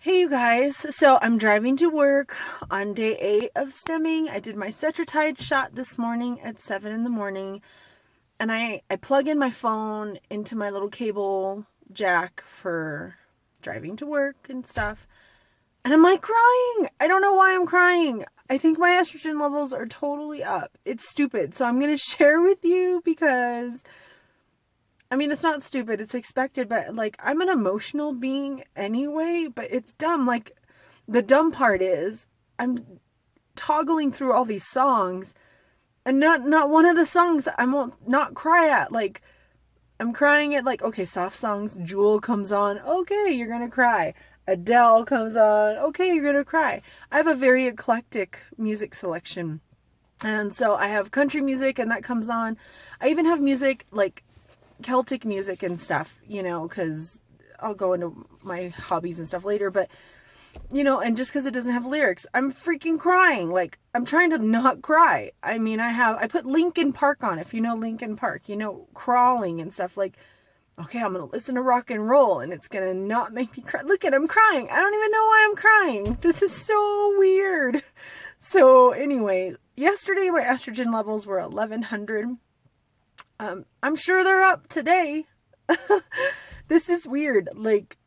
Hey you guys, so I'm driving to work on day 8 of stemming. I did my Cetrotide shot this morning at 7 in the morning, and I plug in my phone into my little cable jack for driving to work and stuff, and I'm like crying. I don't know why I'm crying. I think my estrogen levels are totally up. It's stupid, so I'm going to share with you because I mean, it's not stupid, it's expected, but like, I'm an emotional being anyway, but it's dumb. Like, the dumb part is, I'm toggling through all these songs, and not one of the songs I won't not cry at. Like, I'm crying at, like, okay, soft songs, Jewel comes on, okay, you're gonna cry. Adele comes on, okay, you're gonna cry. I have a very eclectic music selection. And so I have country music, and that comes on. I even have music, like, Celtic music and stuff, you know, because I'll go into my hobbies and stuff later, but, you know, and just because it doesn't have lyrics, I'm freaking crying. Like, I'm trying to not cry. I mean, I put Linkin Park on, if you know Linkin Park, you know, Crawling and stuff. Like, okay, I'm going to listen to rock and roll, and it's going to not make me cry. Look at, I'm crying. I don't even know why I'm crying. This is so weird. So anyway, yesterday my estrogen levels were 1100. I'm sure they're up today. This is weird. Like,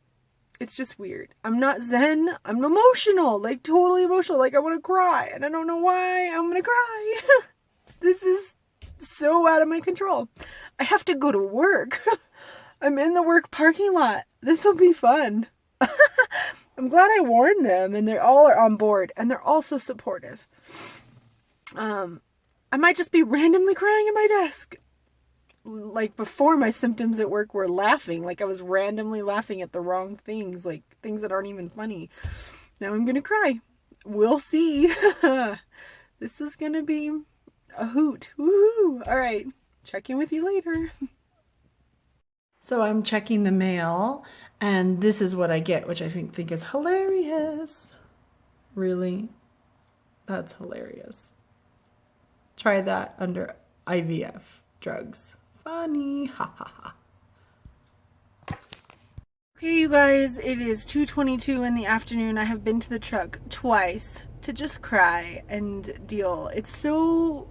it's just weird. I'm not zen. I'm emotional. Like, totally emotional. Like, I want to cry. And I don't know why I'm going to cry. This is so out of my control. I have to go to work. I'm in the work parking lot. This will be fun. I'm glad I warned them. And they all are on board. And they're all so supportive. I might just be randomly crying at my desk. Like, before, my symptoms at work were laughing. Like, I was randomly laughing at the wrong things, like things that aren't even funny. Now I'm gonna cry. We'll see. This is gonna be a hoot. Woohoo! All right, check in with you later. So I'm checking the mail, and this is what I get, which I think is hilarious. Really? That's hilarious. Try that under IVF drugs. Funny. Ha ha ha. Okay, you guys, it is 2:22 in the afternoon. I have been to the truck twice to just cry and deal. It's so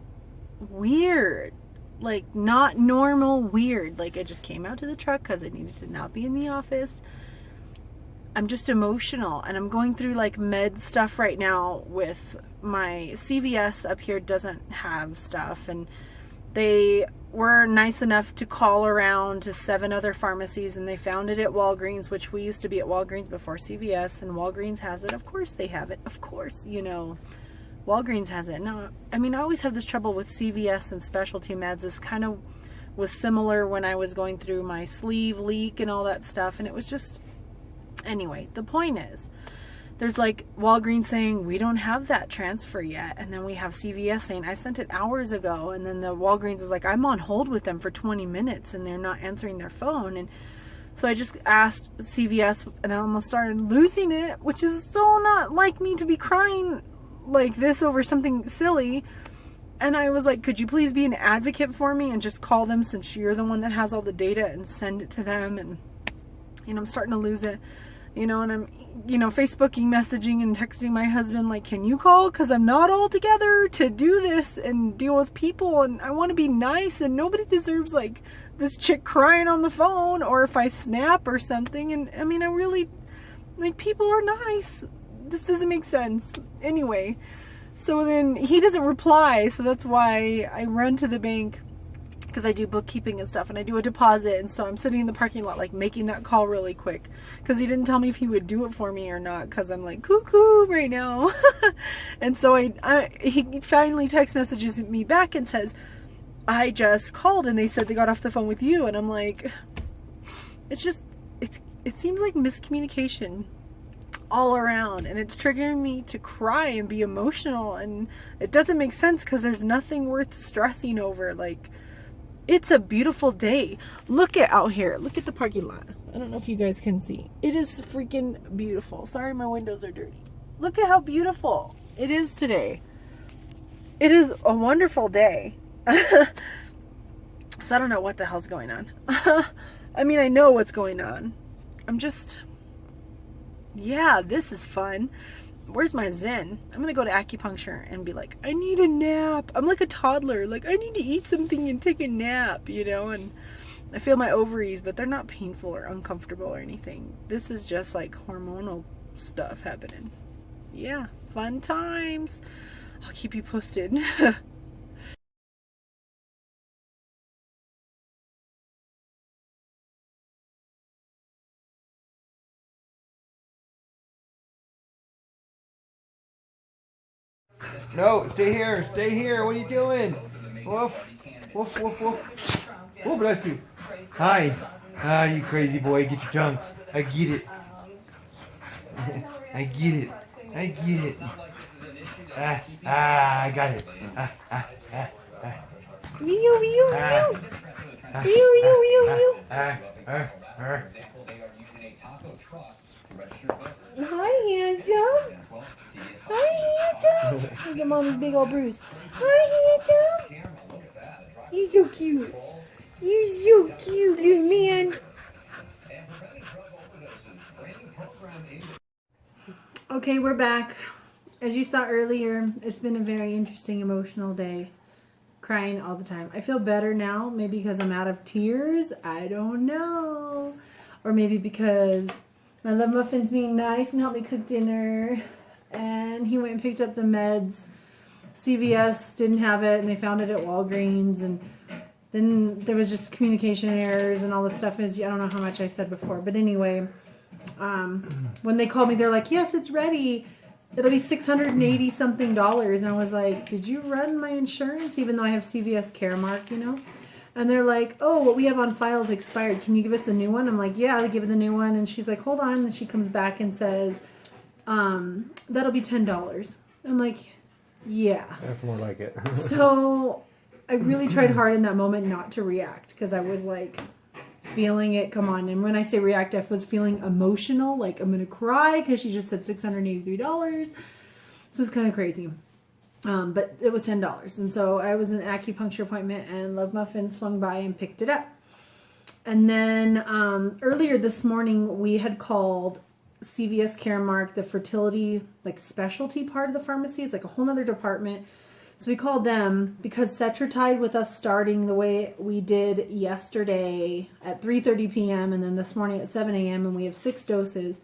weird. Like, not normal weird. Like, I just came out to the truck because I needed to not be in the office. I'm just emotional, and I'm going through like med stuff right now with my CVS up here doesn't have stuff, and they were nice enough to call around to 7 other pharmacies, and they found it at Walgreens, which we used to be at Walgreens before CVS, and Walgreens has it. Of course they have it. Of course, you know, Walgreens has it. No, I mean, I always have this trouble with CVS and specialty meds. This kind of was similar when I was going through my sleeve leak and all that stuff, and it was just, anyway, the point is, there's like Walgreens saying, we don't have that transfer yet. And then we have CVS saying, I sent it hours ago. And then the Walgreens is like, I'm on hold with them for 20 minutes and they're not answering their phone. And so I just asked CVS, and I almost started losing it, which is so not like me to be crying like this over something silly. And I was like, could you please be an advocate for me and just call them, since you're the one that has all the data, and send it to them. And, you know, I'm starting to lose it. You know, and I'm, you know, Facebooking, messaging, and texting my husband, like, can you call? Because I'm not all together to do this and deal with people, and I want to be nice, and nobody deserves, like, this chick crying on the phone, or if I snap or something. And, I mean, I really, like, people are nice. This doesn't make sense. Anyway, so then he doesn't reply, so that's why I run to the bank, because I do bookkeeping and stuff, and I do a deposit, and so I'm sitting in the parking lot, like, making that call really quick, because he didn't tell me if he would do it for me or not, because I'm like cuckoo right now. And so he finally text messages me back and says, I just called and they said they got off the phone with you. And I'm like, it's just, it seems like miscommunication all around, and it's triggering me to cry and be emotional, and it doesn't make sense, because there's nothing worth stressing over. Like, it's a beautiful day. Look at out here. Look at the parking lot. I don't know if you guys can see. It is freaking beautiful. Sorry, my windows are dirty. Look at how beautiful it is today. It is a wonderful day. So I don't know what the hell's going on. I mean, I know what's going on. I'm just Yeah, this is fun. Where's my zen? I'm gonna go to acupuncture and be like, I need a nap. I'm like a toddler. Like, I need to eat something and take a nap, you know? And I feel my ovaries, but they're not painful or uncomfortable or anything. This is just like hormonal stuff happening. Yeah, fun times. I'll keep you posted. No, stay here. Stay here. What are you doing? Woof. Woof, woof, woof. Oh, bless you. Hi. Ah, you crazy boy. Get your tongue. I get it. I get it. I get it. I got it. Mew, mew, mew. Mew, mew, mew, mew. Hi, handsome. Hi, handsome. Look at mommy's big old bruise. Hi, handsome. You're so cute. You're so cute, little man. Okay, we're back. As you saw earlier, it's been a very interesting emotional day. Crying all the time. I feel better now, maybe because I'm out of tears. I don't know. Or maybe because my Love Muffin's being nice and helped me cook dinner. And he went and picked up the meds. CVS didn't have it, and they found it at Walgreens. And then there was just communication errors and all this stuff. I don't know how much I said before. But anyway, when they called me, they're like, yes, it's ready. It'll be $680 something. And I was like, did you run my insurance? Even though I have CVS Caremark, you know? And they're like, oh, what we have on file is expired. Can you give us the new one? I'm like, yeah, I'll give her the new one. And she's like, hold on. And she comes back and says, that'll be $10. I'm like, yeah. That's more like it. So I really tried hard in that moment not to react because I was like feeling it come on. And when I say react, I was feeling emotional, like I'm going to cry because she just said $683. So it's kind of crazy. But it was $10. And so I was in an acupuncture appointment and Love Muffin swung by and picked it up. And then earlier this morning, we had called CVS Caremark, the fertility like specialty part of the pharmacy. It's like a whole other department. So we called them because Cetrotide with us starting the way we did yesterday at 3:30 p.m. and then this morning at 7 a.m. and we have 6 doses.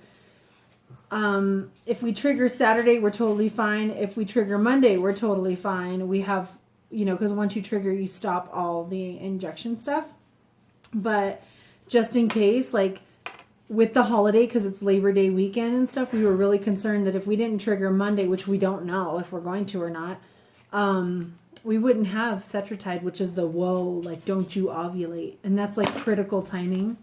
If we trigger Saturday, we're totally fine. If we trigger Monday, we're totally fine. We have, you know, because once you trigger, you stop all the injection stuff. But just in case, like with the holiday, because it's Labor Day weekend and stuff, we were really concerned that if we didn't trigger Monday, which we don't know if we're going to or not, we wouldn't have Cetrotide, which is the whoa, like don't you ovulate. And that's like critical timing.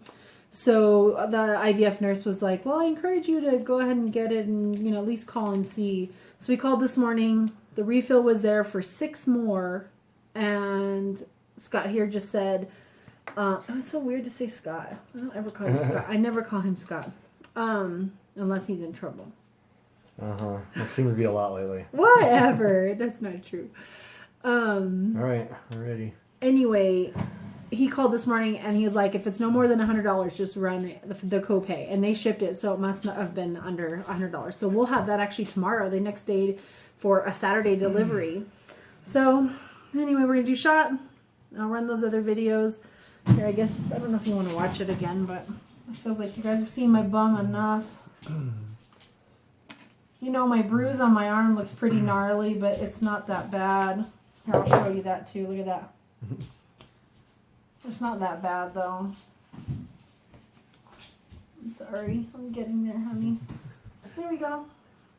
So the IVF nurse was like, well, I encourage you to go ahead and get it and, you know, at least call and see. So we called this morning. The refill was there for 6 more. And Scott here just said, oh, it's so weird to say Scott. I don't ever call him Scott. I never call him Scott. Unless he's in trouble. Uh-huh. It seems to be a lot lately. Whatever. That's not true. All right. I'm ready. Anyway, he called this morning and he was like, if it's no more than $100, just run the copay. And they shipped it, so it must not have been under $100. So we'll have that actually tomorrow, the next day for a Saturday delivery. So anyway, we're going to do shot. I'll run those other videos. Here, I guess, I don't know if you want to watch it again, but it feels like you guys have seen my bum enough. You know, my bruise on my arm looks pretty gnarly, but it's not that bad. Here, I'll show you that too. Look at that. It's not that bad, though. I'm sorry. I'm getting there, honey. There we go.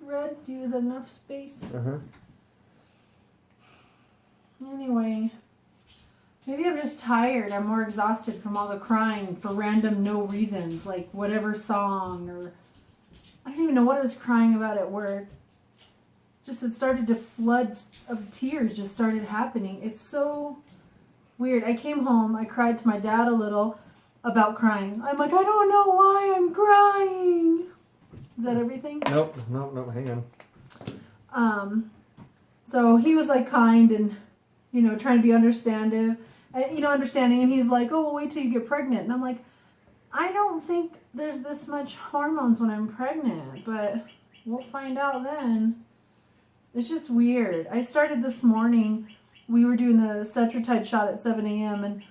Red. Use enough space. Anyway. Maybe I'm just tired. I'm more exhausted from all the crying for random no reasons. Like whatever song or... I don't even know what I was crying about at work. Just it started to flood of tears just started happening. It's so weird. I came home. I cried to my dad a little about crying. I'm like, I don't know why I'm crying. Is that everything? Nope. Hang on. So he was like kind and, you know, trying to be understanding. And he's like, oh, well, wait till you get pregnant. And I'm like, I don't think there's this much hormones when I'm pregnant, but we'll find out then. It's just weird. I started this morning. We were doing the Cetrotide shot at 7 a.m. and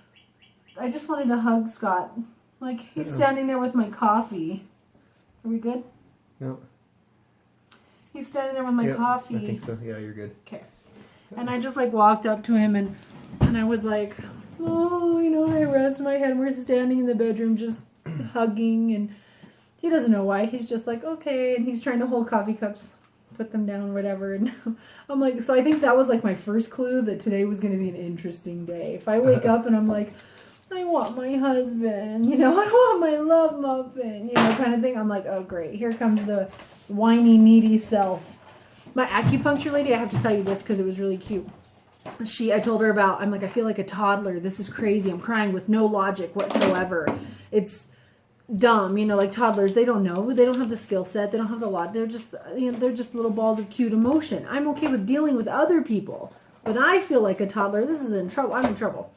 I just wanted to hug Scott. Like, he's standing there with my coffee. Are we good? No. He's standing there with my coffee. I think so. Yeah, you're good. Okay. And I just like walked up to him and I was like, oh, you know, I rest my head. We're standing in the bedroom just hugging, and he doesn't know why. He's just like, okay, and he's trying to hold coffee cups, put them down, whatever. And I'm like, so I think that was like my first clue that today was going to be an interesting day. If I wake up and I'm like, I want my husband, you know, I want my love muffin, you know, kind of thing. I'm like, oh, great. Here comes the whiny, needy self. My acupuncture lady, I have to tell you this because it was really cute. I told her about, I'm like, I feel like a toddler. This is crazy. I'm crying with no logic whatsoever. It's dumb, you know, like toddlers, they don't know. They don't have the skill set. They don't have the lot. They're just, you know, they're just little balls of cute emotion. I'm okay with dealing with other people, but I feel like a toddler. This is in trouble. I'm in trouble.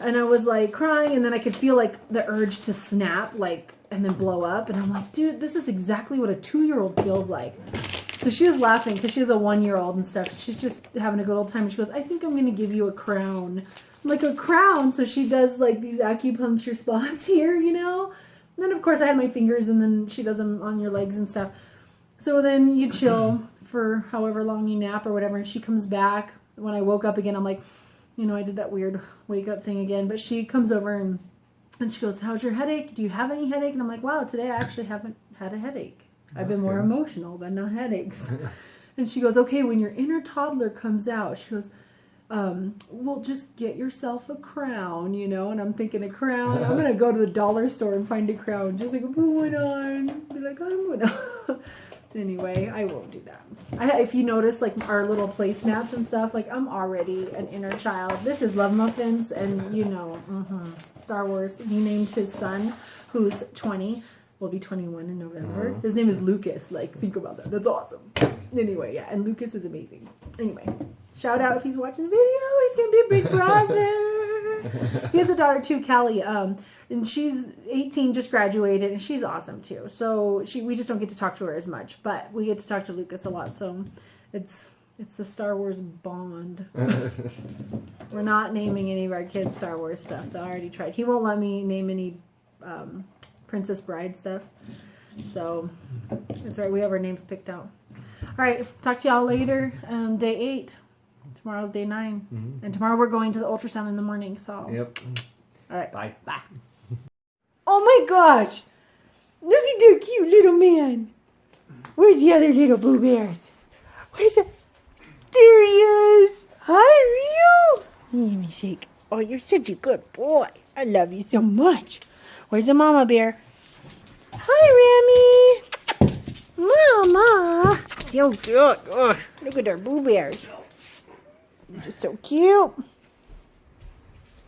And I was like crying, and then I could feel like the urge to snap, like, and then blow up. And I'm like, dude, this is exactly what a 2-year-old feels like. So she was laughing because she has a 1-year-old and stuff. She's just having a good old time. And she goes, I think I'm going to give you a crown. I'm like, a crown? So she does like these acupuncture spots here, you know? And then of course I had my fingers, and then she does them on your legs and stuff. So then you chill for however long you nap or whatever. And she comes back. When I woke up again, I'm like, you know, I did that weird wake up thing again. But she comes over and she goes, how's your headache? Do you have any headache? And I'm like, wow, today I actually haven't had a headache. I've been more emotional, but not headaches. And she goes, okay, when your inner toddler comes out, she goes, well, just get yourself a crown, you know? And I'm thinking, a crown? I'm going to go to the dollar store and find a crown. Just like, put one on. Be like, I'm going to. Anyway, I won't do that. If you notice, like, our little placemats and stuff, like, I'm already an inner child. This is Love Muffins, and, you know, Star Wars. He named his son, who's 20. Will be 21 in November. His name is Lucas. Like, think about that. That's awesome. Anyway, yeah, and Lucas is amazing. Anyway, shout out if he's watching the video. He's gonna be a big brother. He has a daughter too, Callie. And she's 18, just graduated, and she's awesome too. So we just don't get to talk to her as much, but we get to talk to Lucas a lot. So it's the Star Wars bond. We're not naming any of our kids Star Wars stuff. I already tried. He won't let me name any Princess Bride stuff. So that's right. We have our names picked out. All right. Talk to y'all later. Day 8. Tomorrow's day 9. And tomorrow we're going to the ultrasound in the morning. So. Yep. All right. Bye. Bye. Oh my gosh. Look at that cute little man. Where's the other little Boo Bears? Where's the... There he is. Hi, Rio. Let me shake. Oh, you're such a good boy. I love you so much. Where's the mama bear? Hi, Remy. Mama. So cute. Oh, look at our Boo Bears. They're just so cute.